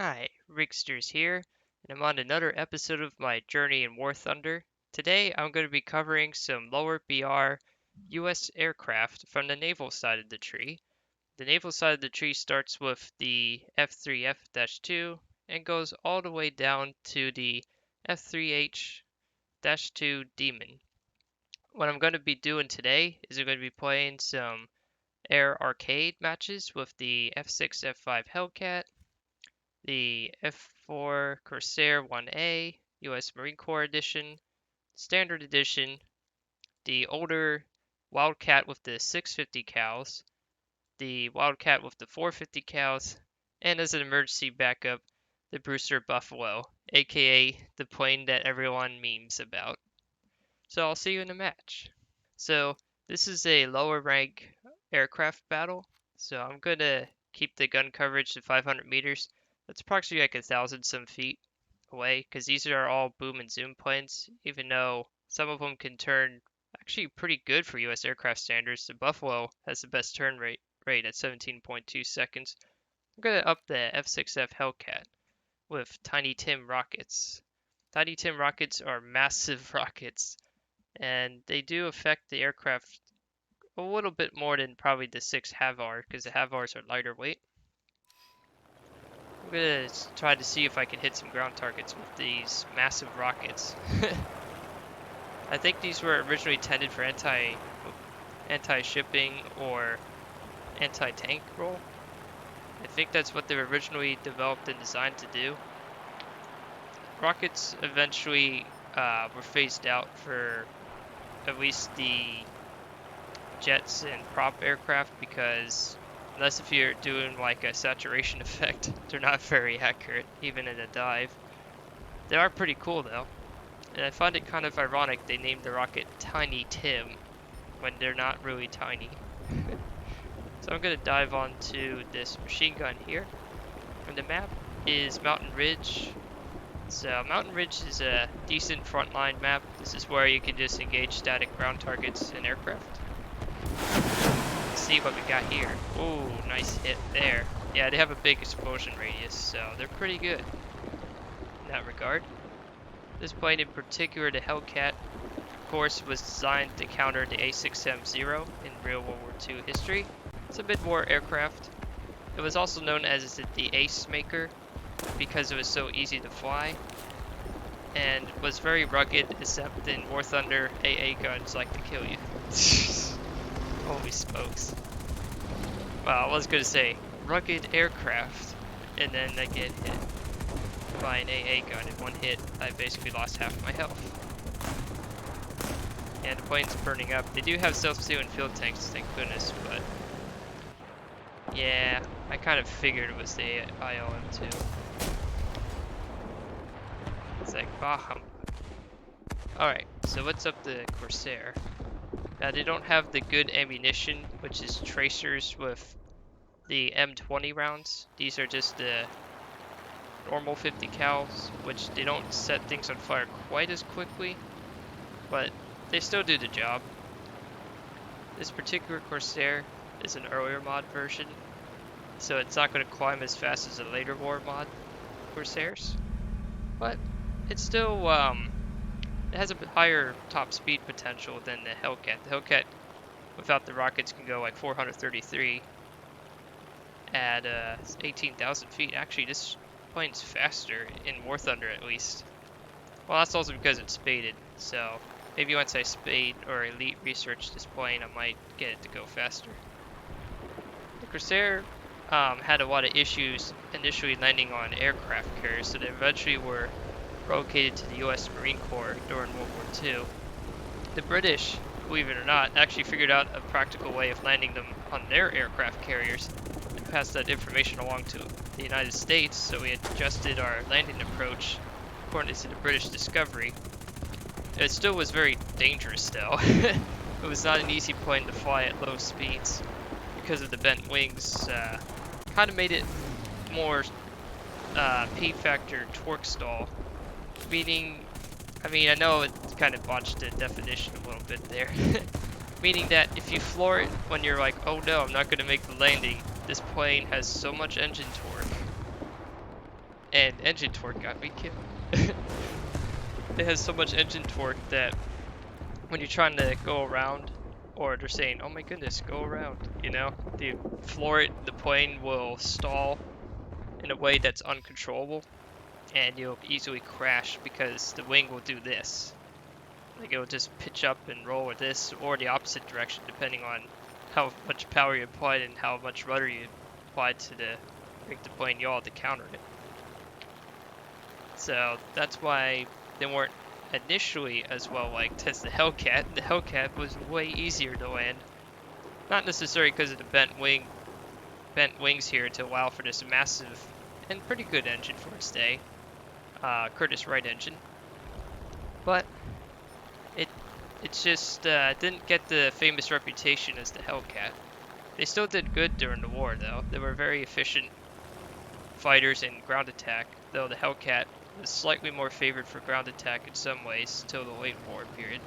Hi, Rigsters here, and I'm on another episode of my journey in War Thunder. Today I'm going to be covering some lower BR US aircraft from the naval side of the tree. The naval side of the tree starts with the F3F-2 and goes all the way down to the F3H-2 Demon. What I'm going to be doing today is I'm going to be playing some air arcade matches with the F6F Hellcat, the F4 Corsair 1A, US Marine Corps Edition, Standard Edition, the older Wildcat with the 650 cals, the Wildcat with the 450 cals, and as an emergency backup, the Brewster Buffalo, aka the plane that everyone memes about. So I'll see you in a match. So this is a lower rank aircraft battle, so I'm going to keep the gun coverage to 500 meters. That's approximately like 1,000 some feet away, because these are all boom and zoom planes, even though some of them can turn actually pretty good for US aircraft standards. The Buffalo has the best turn rate at 17.2 seconds. I'm going to up the F6F Hellcat with Tiny Tim rockets. Tiny Tim rockets are massive rockets, and they do affect the aircraft a little bit more than probably the 6 Havar, because the Havars are lighter weight. I'm gonna try to see if I can hit some ground targets with these massive rockets. I think these were originally intended for anti-shipping or anti-tank role. I think that's what they were originally developed and designed to do. Rockets eventually were phased out for at least the jets and prop aircraft, because unless if you're doing like a saturation effect, they're not very accurate, even in a dive. They are pretty cool though, and I find it kind of ironic they named the rocket Tiny Tim when they're not really tiny. So I'm going to dive onto this machine gun here, and the map is Mountain Ridge. So Mountain Ridge is a decent frontline map. This is where you can just engage static ground targets and aircraft. Let's see what we got here. Ooh, nice hit there. Yeah, they have a big explosion radius, so they're pretty good in that regard. This plane in particular, the Hellcat, of course, was designed to counter the A6M0 in real World War II history. It's a mid-war aircraft. It was also known as the Ace Maker because it was so easy to fly, and was very rugged, except in War Thunder, AA guns like to kill you. Holy smokes. Wow, I was gonna say rugged aircraft, and then I get hit by an AA gun. In one hit, I basically lost half my health. And the plane's burning up. They do have self-sealing fuel tanks, thank goodness, but yeah, I kind of figured it was the ILM-2. It's like, bah. Alright, so what's up the Corsair? Now, they don't have the good ammunition, which is tracers with the M20 rounds. These are just the normal 50 cals, which they don't set things on fire quite as quickly, but they still do the job. This particular Corsair is an earlier mod version, so it's not going to climb as fast as the later war mod Corsairs, but it's still it has a higher top speed potential than the Hellcat. The Hellcat, without the rockets, can go like 433 at 18,000 feet. Actually, this plane's faster in War Thunder, at least. Well, that's also because it's spaded, so maybe once I spade or elite research this plane, I might get it to go faster. The Corsair had a lot of issues initially landing on aircraft carriers, so they eventually were relocated to the US Marine Corps during World War II. The British, believe it or not, actually figured out a practical way of landing them on their aircraft carriers and passed that information along to the United States, so we adjusted our landing approach according to the British discovery. It still was very dangerous though. It was not an easy plane to fly at low speeds because of the bent wings. Kind of made it more P factor torque stall. Meaning, I know it kind of botched the definition a little bit there. Meaning that if you floor it when you're like, oh no, I'm not going to make the landing, this plane has so much engine torque and engine torque got me killed. It has so much engine torque that when you're trying to go around, or they're saying, oh my goodness, go around, you know, the plane will stall in a way that's uncontrollable, and you'll easily crash because the wing will do this. Like it'll just pitch up and roll with this, or the opposite direction, depending on how much power you applied and how much rudder you applied to make the plane yaw to counter it. So that's why they weren't initially as well liked as the Hellcat. The Hellcat was way easier to land. Not necessarily because of the bent wings here to allow for this massive and pretty good engine for its day, Curtiss Wright engine, but it just didn't get the famous reputation as the Hellcat. They still did good during the war though. They were very efficient fighters in ground attack, though the Hellcat was slightly more favored for ground attack in some ways till the late war period.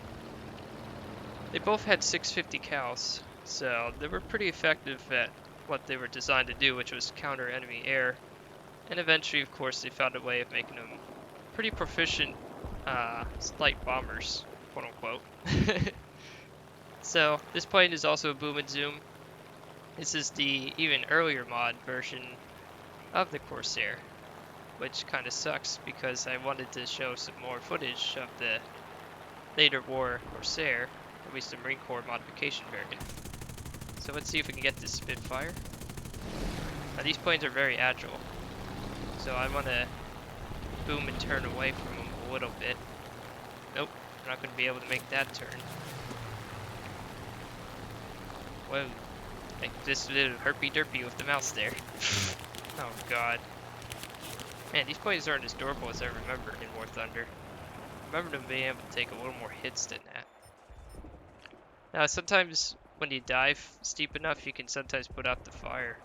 They both had 650 cals, so they were pretty effective at what they were designed to do, which was counter enemy air. And eventually, of course, they found a way of making them pretty proficient light bombers, quote unquote. So this plane is also a boom and zoom. This is the even earlier mod version of the Corsair, which kind of sucks because I wanted to show some more footage of the later war Corsair, at least the Marine Corps modification variant. So let's see if we can get this Spitfire. Now these planes are very agile, so I want to boom and turn away from them a little bit. Nope, I'm not going to be able to make that turn. Whoa, like this little herpy-derpy with the mouse there. Oh god. Man, these planes aren't as durable as I remember in War Thunder. I remember them being able to take a little more hits than that. Now sometimes when you dive steep enough, you can sometimes put out the fire.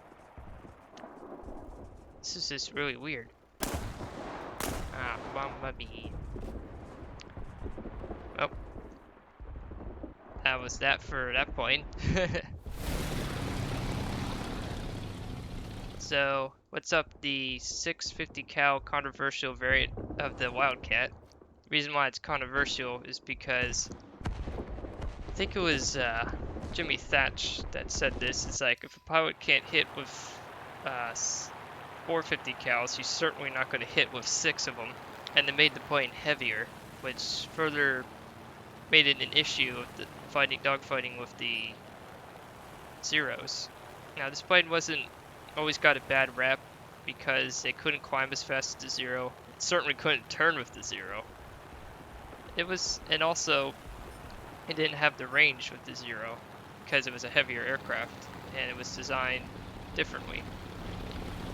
This is just really weird. Ah, Mamma Mia. Oh. That was that for that point. So, what's up the 650 cal controversial variant of the Wildcat? The reason why it's controversial is because I think it was Jimmy Thatch that said this. It's like, if a pilot can't hit with 450 cals, he's certainly not going to hit with 6 of them. And they made the plane heavier, which further made it an issue of the dogfighting with the Zeros. Now, this plane always got a bad rap because they couldn't climb as fast as the Zero. It certainly couldn't turn with the Zero. And also, it didn't have the range with the Zero because it was a heavier aircraft and it was designed differently.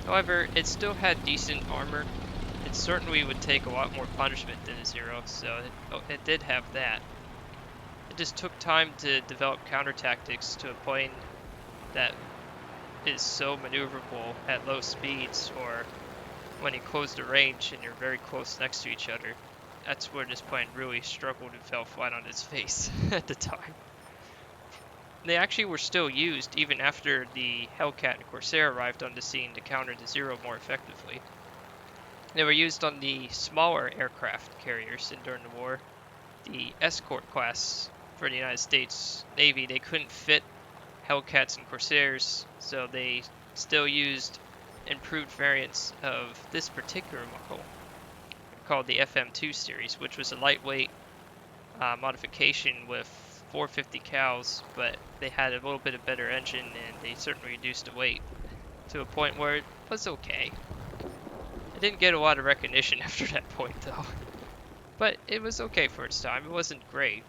However, it still had decent armor. It certainly would take a lot more punishment than a Zero, so it did have that. It just took time to develop counter tactics to a plane that is so maneuverable at low speeds, or when you close the range and you're very close next to each other. That's where this plane really struggled and fell flat on its face at the time. They actually were still used even after the Hellcat and Corsair arrived on the scene to counter the Zero more effectively. They were used on the smaller aircraft carriers, and during the war, the Escort class for the United States Navy, they couldn't fit Hellcats and Corsairs, so they still used improved variants of this particular model called the FM2 series, which was a lightweight modification with 450 cals, but they had a little bit of better engine and they certainly reduced the weight to a point where it was okay. It didn't get a lot of recognition after that point though, but it was okay for its time. It wasn't great,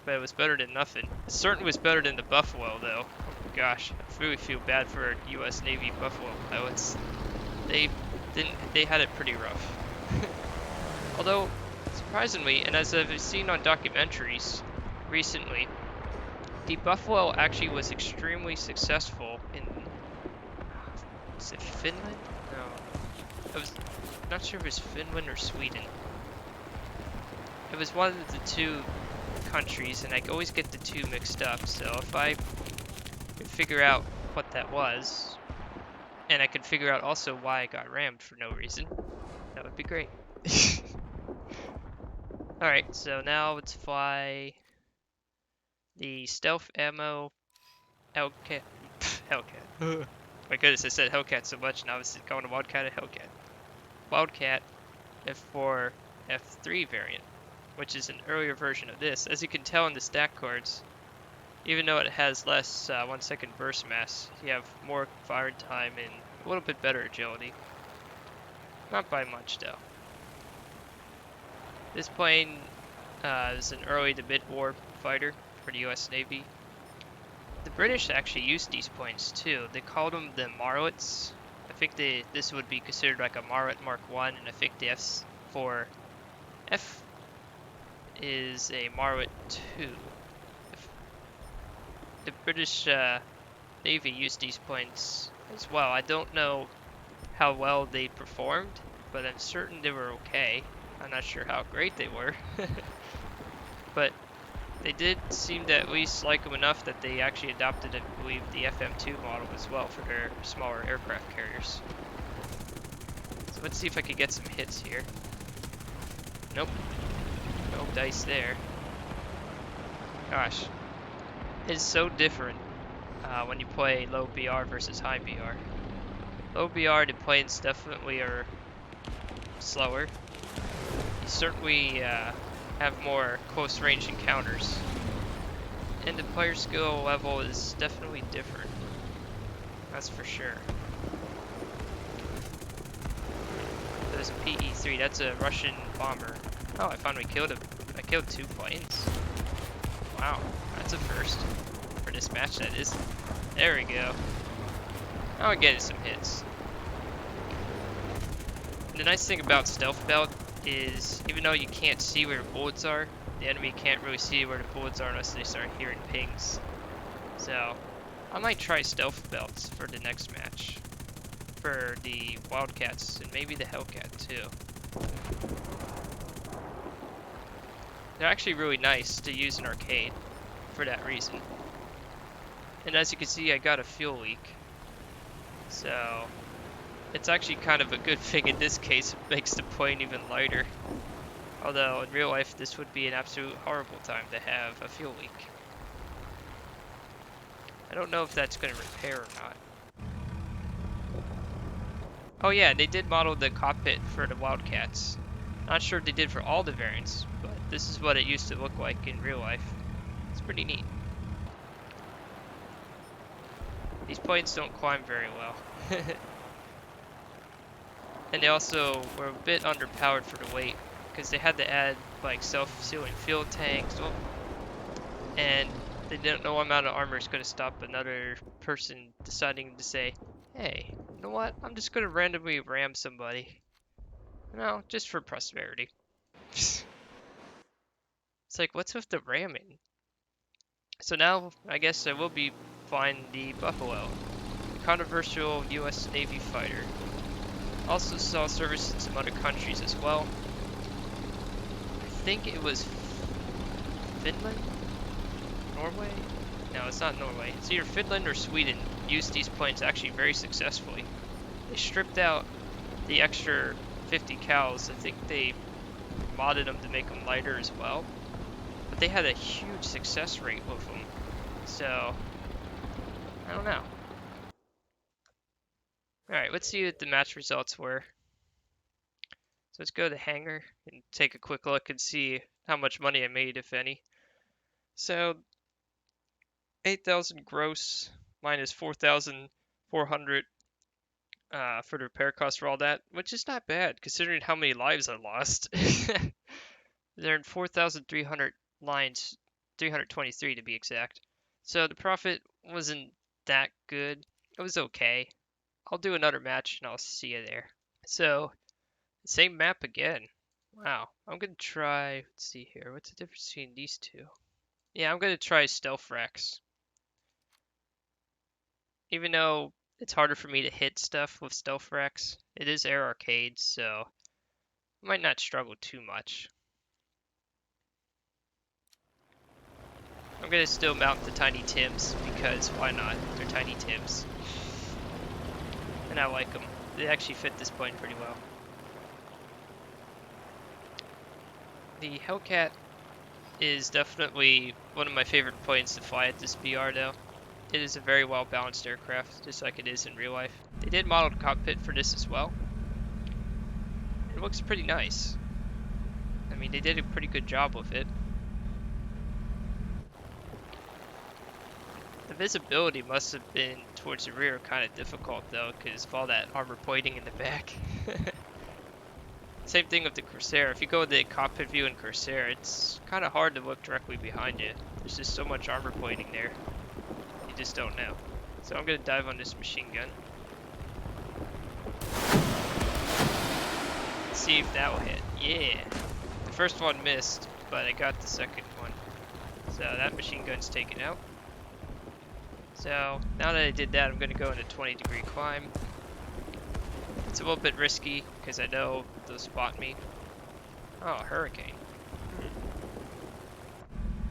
but it was better than nothing. It certainly was better than the Buffalo though. Oh gosh, I really feel bad for US Navy Buffalo pilots. They had it pretty rough. Although, surprisingly, and as I've seen on documentaries recently, the Buffalo actually was extremely successful in, is it Finland? No, I was not sure if it was Finland or Sweden. It was one of the two countries, and I always get the two mixed up, so if I could figure out what that was, and I could figure out also why I got rammed for no reason, That would be great. Alright, so now let's fly the stealth ammo Hellcat. Hellcat. My goodness, I said Hellcat so much, now it's going to Wildcat and Hellcat. Wildcat F4 F3 variant, which is an earlier version of this. As you can tell in the stack cards, even though it has less 1 second burst mass, you have more firing time and a little bit better agility. Not by much though. This plane is an early to mid-war fighter for the US Navy. The British actually used these planes too. They called them the Marlets. I think this would be considered like a Marlet Mark 1, and I think the F4F is a Marlet 2. The British Navy used these planes as well. I don't know how well they performed, but I'm certain they were okay. I'm not sure how great they were, but they did seem to at least like them enough that they actually adopted, I believe, the FM2 model as well for their smaller aircraft carriers. So let's see if I can get some hits here. Nope. No dice there. Gosh. It's so different when you play low BR versus high BR. Low BR, the planes definitely are slower. You certainly have more close range encounters. And the player skill level is definitely different. That's for sure. There's a PE3, that's a Russian bomber. Oh, I finally killed him. I killed 2 planes. Wow, that's a first. For this match, that is. There we go. Now I'm getting some hits. The nice thing about Stealth Belt is, even though you can't see where the bullets are, the enemy can't really see where the bullets are unless they start hearing pings. So, I might try Stealth Belts for the next match. For the Wildcats, and maybe the Hellcat too. They're actually really nice to use in arcade, for that reason. And as you can see, I got a fuel leak. So, it's actually kind of a good thing in this case. It makes the plane even lighter. Although, in real life, this would be an absolute horrible time to have a fuel leak. I don't know if that's going to repair or not. Oh yeah, they did model the cockpit for the Wildcats. Not sure if they did for all the variants, but this is what it used to look like in real life. It's pretty neat. These planes don't climb very well. And they also were a bit underpowered for the weight, because they had to add like self-sealing fuel tanks, and they didn't know what amount of armor is going to stop another person deciding to say, hey, you know what, I'm just going to randomly ram somebody. No, just for prosperity. It's like, what's with the ramming? So now, I guess I will be flying the Buffalo, a controversial US Navy fighter. Also saw service in some other countries as well. I think it was Finland? Norway? No, it's not Norway. It's either Finland or Sweden used these planes actually very successfully. They stripped out the extra 50 cals. I think they modded them to make them lighter as well. But they had a huge success rate with them. So, I don't know. Alright, let's see what the match results were. So let's go to the hangar and take a quick look and see how much money I made, if any. So, 8,000 gross minus 4,400 for the repair cost for all that, which is not bad considering how many lives I lost. They're in 4,300 lines, 323 to be exact. So the profit wasn't that good. It was okay. I'll do another match and I'll see you there. So, same map again. Wow. I'm going to try, let's see here. What's the difference between these two? Yeah, I'm going to try Stealth Rex. Even though it's harder for me to hit stuff with Stealth Rex, it is air arcade, so I might not struggle too much. I'm going to still mount the Tiny Tims because why not? They're Tiny Tims. And I like them. They actually fit this plane pretty well. The Hellcat is definitely one of my favorite planes to fly at this BR though. It is a very well balanced aircraft, just like it is in real life. They did model the cockpit for this as well. It looks pretty nice. I mean, they did a pretty good job with it. The visibility must have been towards the rear kind of difficult though, because of all that armor plating in the back. Same thing with the Corsair. If you go to the cockpit view in Corsair, it's kind of hard to look directly behind you. There's just so much armor plating there. You just don't know. So I'm going to dive on this machine gun. See if that will hit. Yeah. The first one missed, but I got the second one. So that machine gun's taken out. So now that I did that, I'm going to go in a 20-degree climb. It's a little bit risky because I know they'll spot me. Oh, hurricane.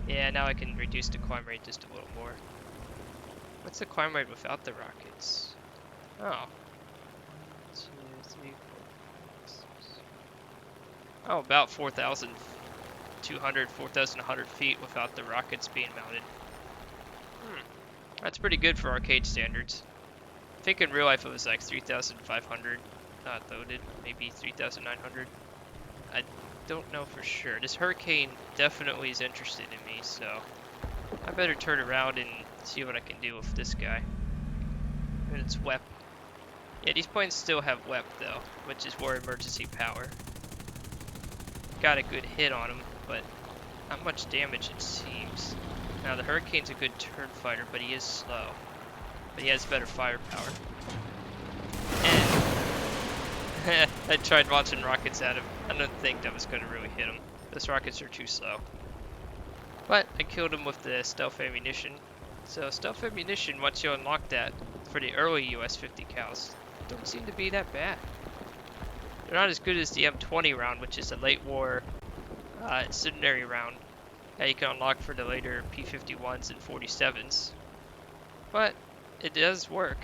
Yeah, now I can reduce the climb rate just a little more. What's the climb rate without the rockets? Oh. 2, 3, 4, 6. Oh, about 4,200, 4,100 feet without the rockets being mounted. That's pretty good for arcade standards. I think in real life it was like 3,500 not loaded, maybe 3,900. I don't know for sure. This hurricane definitely is interested in me, so I better turn around and see what I can do with this guy. And it's WEP. Yeah, these planes still have WEP though, which is war emergency power. Got a good hit on him, but not much damage it seems. Now the Hurricane's a good turn fighter, but he is slow. But he has better firepower. And I tried launching rockets at him. I don't think that was going to really hit him. Those rockets are too slow. But I killed him with the stealth ammunition. So stealth ammunition, once you unlock that for the early US 50 cals, don't seem to be that bad. They're not as good as the M20 round, which is a late war incendiary round that you can unlock for the later P51s and 47s. But it does work.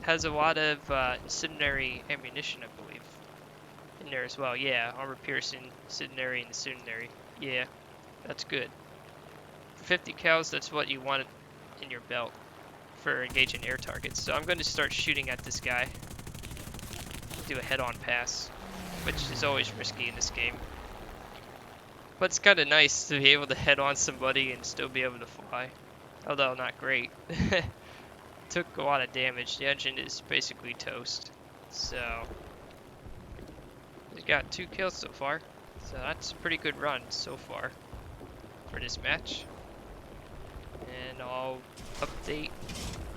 It has a lot of incendiary ammunition, I believe, in there as well. Yeah, armor piercing, incendiary, and incendiary. Yeah, that's good. For 50 cals, that's what you want in your belt for engaging air targets. So I'm going to start shooting at this guy. Do a head-on pass, which is always risky in this game. But it's kind of nice to be able to head on somebody and still be able to fly. Although not great. Took a lot of damage. The engine is basically toast. So we got 2 kills so far. So that's a pretty good run so far for this match. And I'll update,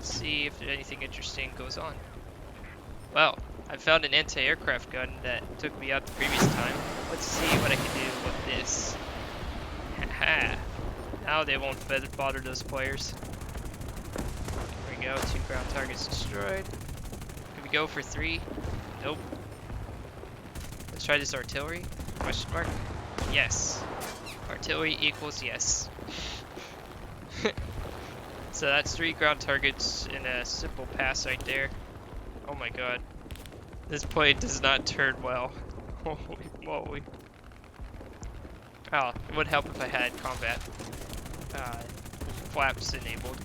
see if anything interesting goes on. Well, I found an anti-aircraft gun that took me out the previous time. Let's see what I can do with this. Haha. Now they won't bother those players. There we go, 2 ground targets destroyed. Can we go for 3? Nope. Let's try this artillery. Question mark? Yes. Artillery equals yes. So that's 3 ground targets in a simple pass right there. Oh my god. This plane does not turn well. Holy moly. Oh, it would help if I had combat flaps enabled.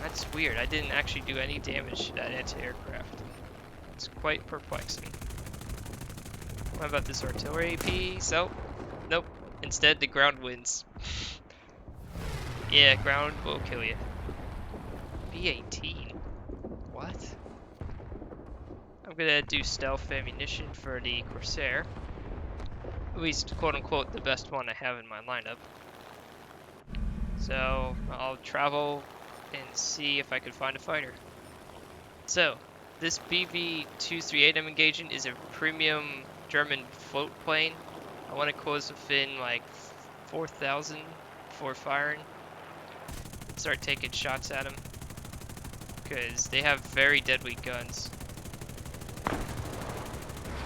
That's weird. I didn't actually do any damage to that anti-aircraft. It's quite perplexing. What about this artillery piece? Oh, nope. Instead, the ground wins. Yeah, ground will kill you. B-18. What? I'm gonna do stealth ammunition for the Corsair. At least, quote-unquote, the best one I have in my lineup. So, I'll travel and see if I can find a fighter. So, this BV-238 I'm engaging is a premium German float plane. I want to close within like 4,000 before firing. Start taking shots at them, because they have very deadly guns.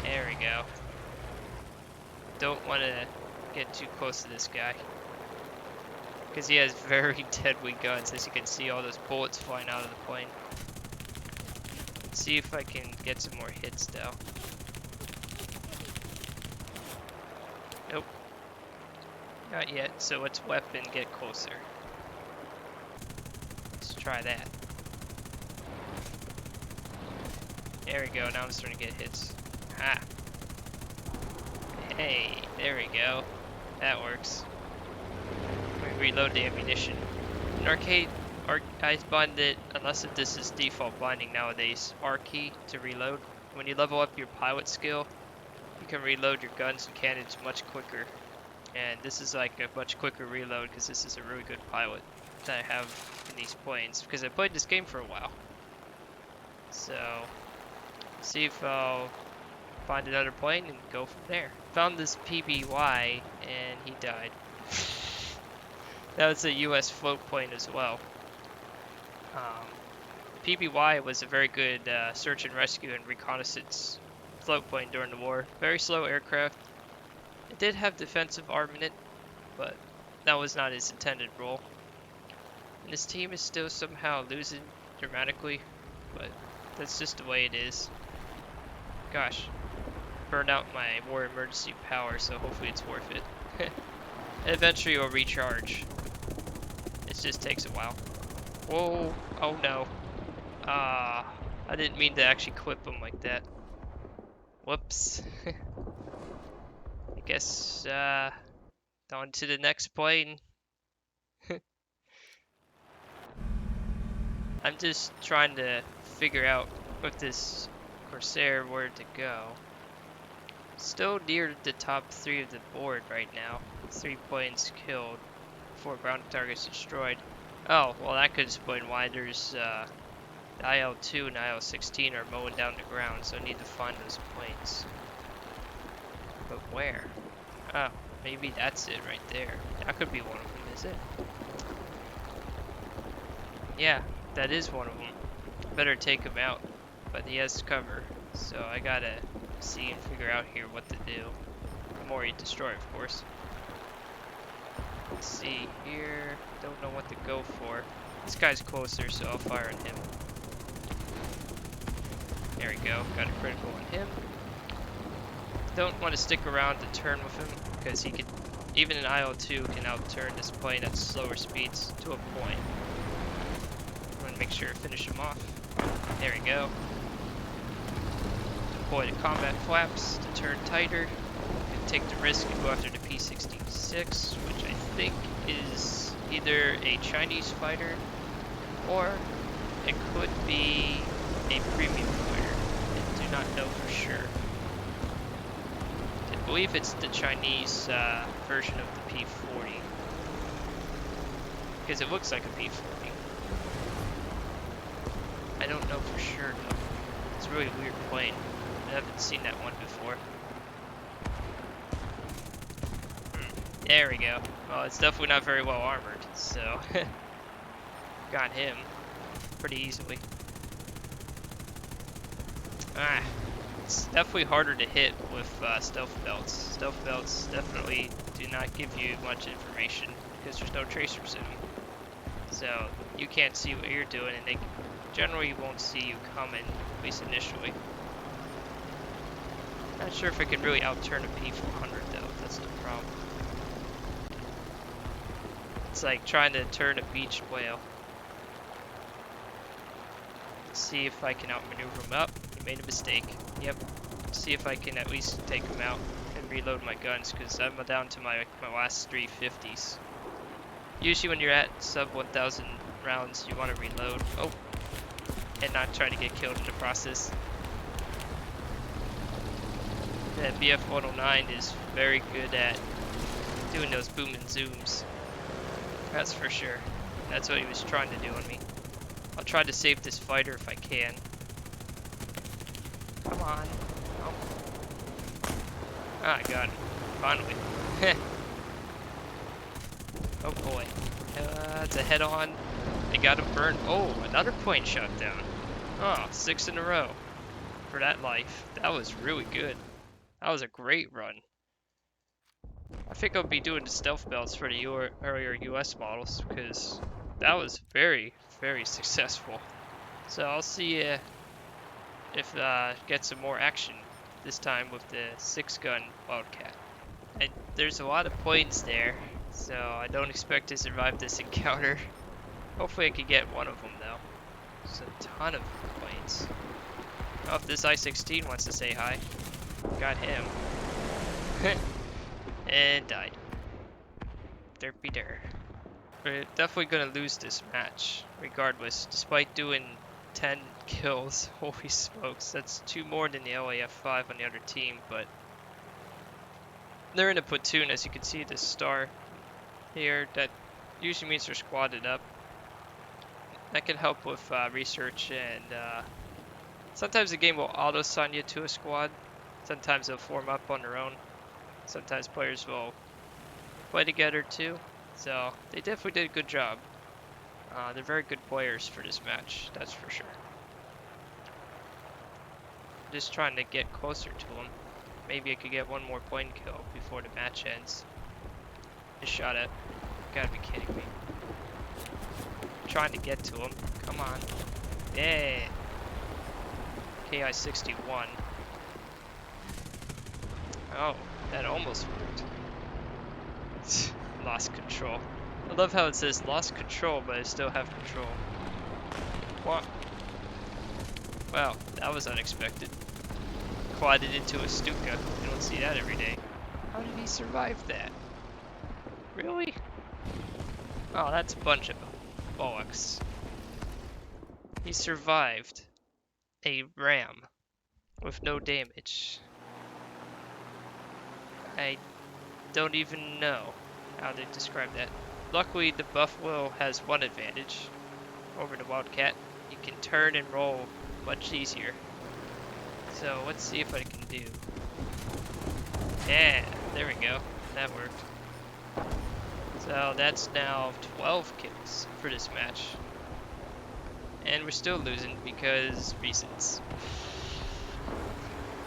There we go. Don't want to get too close to this guy, because he has very deadly guns. As you can see, all those bullets flying out of the plane. Let's see if I can get some more hits though. Nope, not yet. So let's weapon get closer. Let's try that. There we go, now I'm starting to get hits. Ha! Hey, there we go. That works. Let me reload the ammunition. In arcade, I find that, unless if this is default binding nowadays, R key to reload. When you level up your pilot skill, you can reload your guns and cannons much quicker. And this is like a much quicker reload because this is a really good pilot that I have in these planes. Because I played this game for a while. So, see if I'll find another plane and go from there. Found this PBY and he died. That was a US float plane as well. PBY was a very good search and rescue and reconnaissance float plane during the war. Very slow aircraft. It did have defensive armament, but that was not its intended role. And this team is still somehow losing dramatically, but that's just the way it is. Gosh, burned out my war emergency power, so hopefully it's worth it. Eventually it'll recharge. It just takes a while. Whoa, oh no. I didn't mean to actually clip them like that. Whoops. I guess, on to the next plane. I'm just trying to figure out with this Corsair where to go. Still near the top 3 of the board right now. 3 planes killed, 4 ground targets destroyed. Oh, well that could explain why there's the IL-2 and IL-16 are mowing down the ground, so I need to find those planes. But where? Oh, maybe that's it right there. That could be one of them, is it? Yeah, that is one of them. Better take him out, but he has cover, so I gotta see and figure out here what to do. The more you destroy, of course. Let's see here. Don't know what to go for. This guy's closer, so I'll fire on him. There we go. Got a critical on him. Don't want to stick around to turn with him, because he could, even an IL-2 can outturn this plane at slower speeds to a point. I want to make sure to finish him off. There we go. Deploy the combat flaps to turn tighter. And take the risk and go after the P-66, which I think is either a Chinese fighter or it could be a premium fighter. I do not know for sure. I believe it's the Chinese version of the P-40 because it looks like a P-40. I don't know for sure though. It's a really weird plane. I haven't seen that one before. There we go. Well, it's definitely not very well armored, so got him pretty easily. It's definitely harder to hit with stealth belts. Stealth belts definitely do not give you much information because there's no tracers in them. So you can't see what you're doing, and they generally won't see you coming, at least initially. Not sure if I can really outturn a P400 though, that's the problem. It's like trying to turn a beached whale. Let's see if I can outmaneuver him up. He made a mistake. Yep. Let's see if I can at least take him out and reload my guns, because I'm down to my last 350s. Usually when you're at sub 1000 rounds, you want to reload. Oh! And not try to get killed in the process. That BF-109 is very good at doing those boom and zooms. That's for sure. That's what he was trying to do on me. I'll try to save this fighter if I can. Come on. Oh. Ah, I got him. Finally. Oh boy. It's a head-on. They got him burned. Oh, another plane shot down. Oh, 6 in a row. For that life. That was really good. That was a great run. I think I'll be doing the stealth belts for the earlier US models, because that was very, very successful. So I'll see if get some more action this time with the 6-gun Wildcat. There's a lot of points there, so I don't expect to survive this encounter. Hopefully I can get one of them though. There's a ton of points. Oh, if this I-16 wants to say hi. Got him. And died. Derpy der. We're definitely gonna lose this match, regardless, despite doing 10 kills. Holy smokes, that's 2 more than the LAF5 on the other team, but they're in a platoon, as you can see this star here, that usually means they're squatted up. That can help with research, and sometimes the game will auto-assign you to a squad. Sometimes they'll form up on their own. Sometimes players will play together too. So they definitely did a good job. They're very good players for this match, that's for sure. Just trying to get closer to them. Maybe I could get one more plane kill before the match ends. Just shot at. Gotta be kidding me. I'm trying to get to him. Come on. Yeah. KI-61. Oh, that almost worked. Lost control. I love how it says lost control, but I still have control. What? Wow, that was unexpected. Collided into a Stuka. You don't see that every day. How did he survive that? Really? Oh, that's a bunch of bollocks. He survived a ram with no damage. I don't even know how they describe that. Luckily, the Buffalo has one advantage over the Wildcat. You can turn and roll much easier. So let's see if I can do. Yeah, there we go. That worked. So that's now 12 kills for this match. And we're still losing because reasons.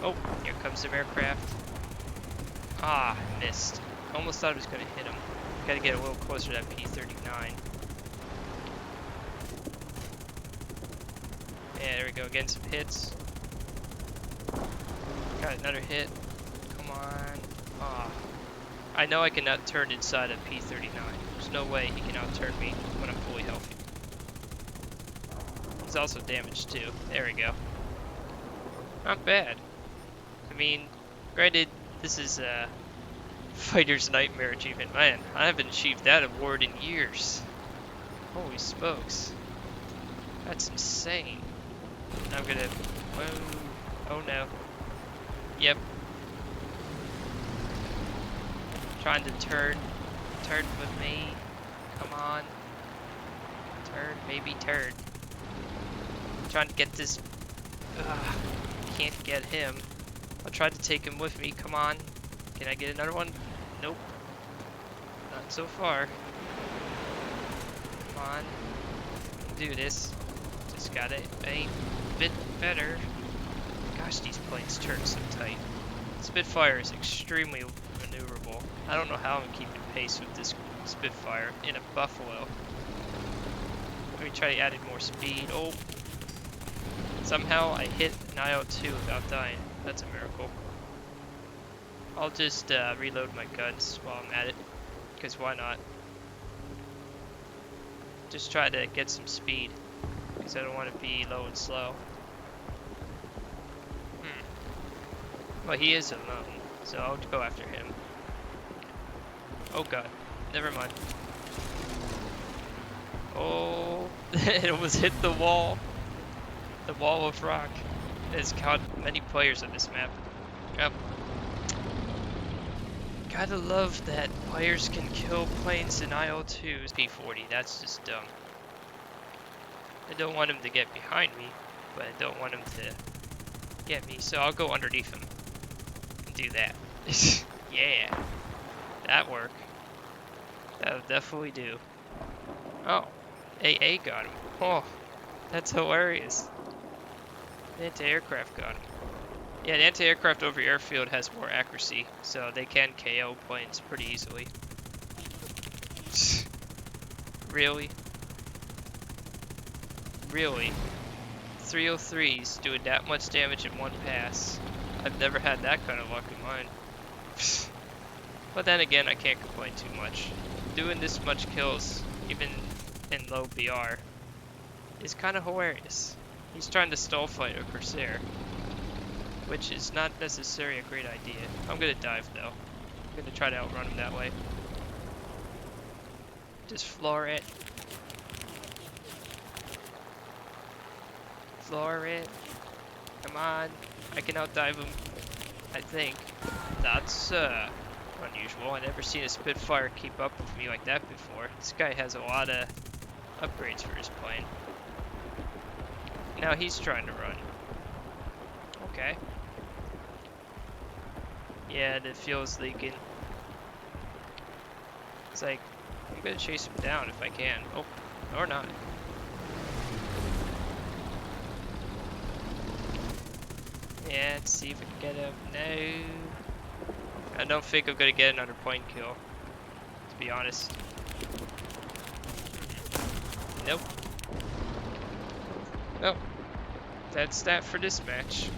Oh, here comes some aircraft. Ah, missed. Almost thought I was going to hit him. Gotta get a little closer to that P-39. Yeah, there we go. Getting some hits. Got another hit. Come on. Ah. I know I can outturn inside a P-39. There's no way he can outturn me when I'm fully healthy. He's also damaged too. There we go. Not bad. I mean, granted, this is a Fighter's Nightmare achievement. Man, I haven't achieved that award in years. Holy smokes. That's insane. I'm gonna... Whoa. Oh no. Yep. Trying to turn with me. Come on. Turn, maybe turn. Trying to get this. Ugh, can't get him. I'll try to take him with me. Come on. Can I get another one? Nope. Not so far. Come on. Do this. Just gotta aim a bit better. Gosh, these planes turn so tight. Spitfire is extremely maneuverable. I don't know how I'm keeping pace with this Spitfire in a Buffalo. Let me try to add in more speed. Oh. Somehow I hit an IL-2 without dying. That's a miracle. I'll just reload my guns while I'm at it, because why not? Just try to get some speed, because I don't want to be low and slow. Well, he is alone, so I'll go after him. Oh god, never mind. Oh, it almost hit the wall. The wall of rock has caught many players on this map. Yep. Gotta love that players can kill planes in IL-2s. P-40, that's just dumb. I don't want him to get behind me, but I don't want him to get me, so I'll go underneath him and do that. Yeah, that work. That'll definitely do. Oh, AA got him. Oh, that's hilarious. The anti-aircraft gun. Yeah, the anti-aircraft over airfield has more accuracy, so they can KO planes pretty easily. Really? Really? 303s doing that much damage in one pass. I've never had that kind of luck in mine. But then again, I can't complain too much. Doing this much kills, even in low BR, is kind of hilarious. He's trying to stall fight a Corsair, which is not necessarily a great idea. I'm gonna dive though. I'm gonna try to outrun him that way. Just floor it. Floor it. Come on. I can outdive him, I think. That's unusual. I never seen a Spitfire keep up with me like that before. This guy has a lot of upgrades for his plane. Now he's trying to run. Okay. Yeah, the fuel's leaking. It's like, I'm gonna chase him down if I can. Oh, or not. Yeah, let's see if we can get him. No. I don't think I'm gonna get another point kill, to be honest. Nope. Oh. That's that for this match.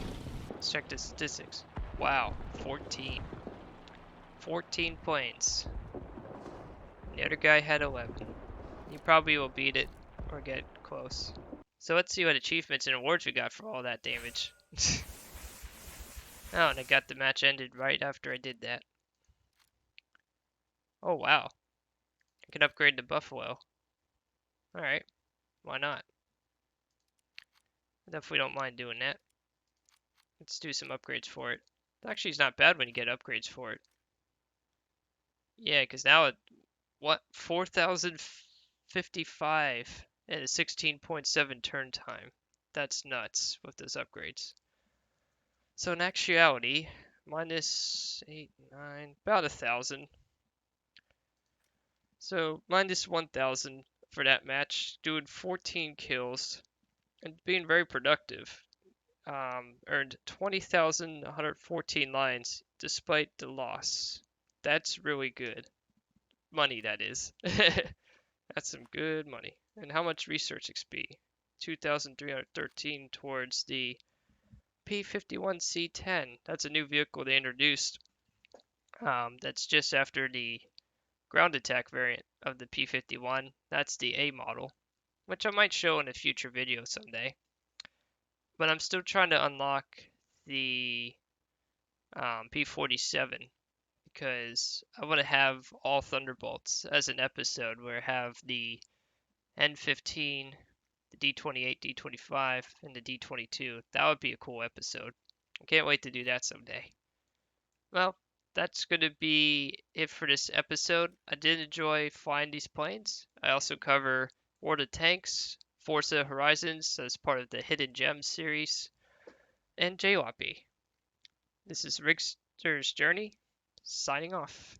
Let's check the statistics. Wow, 14. 14 planes. The other guy had 11. He probably will beat it or get close. So let's see what achievements and awards we got for all that damage. Oh, and I got the match ended right after I did that. Oh, wow. I can upgrade the Buffalo. Alright, why not? I definitely don't mind doing that. Let's do some upgrades for it. Actually, it's not bad when you get upgrades for it. Yeah, because now it, what, 4,055 and a 16.7 turn time. That's nuts with those upgrades. So in actuality, minus 8, 9, about 1,000. So minus 1,000 for that match, doing 14 kills and being very productive. Earned 20,114 lines despite the loss. That's really good. Money, that is. That's some good money. And how much research XP? 2,313 towards the P51C10. That's a new vehicle they introduced. That's just after the ground attack variant of the P51. That's the A model, which I might show in a future video someday. But I'm still trying to unlock the P47 because I want to have all Thunderbolts as an episode where I have the N15, the D28, D25, and the D22. That would be a cool episode. I can't wait to do that someday. Well, that's going to be it for this episode. I did enjoy flying these planes. I also cover World of Tanks, Forza Horizons as part of the Hidden Gems series, and JWAPy. This is Rigsters Journey, signing off.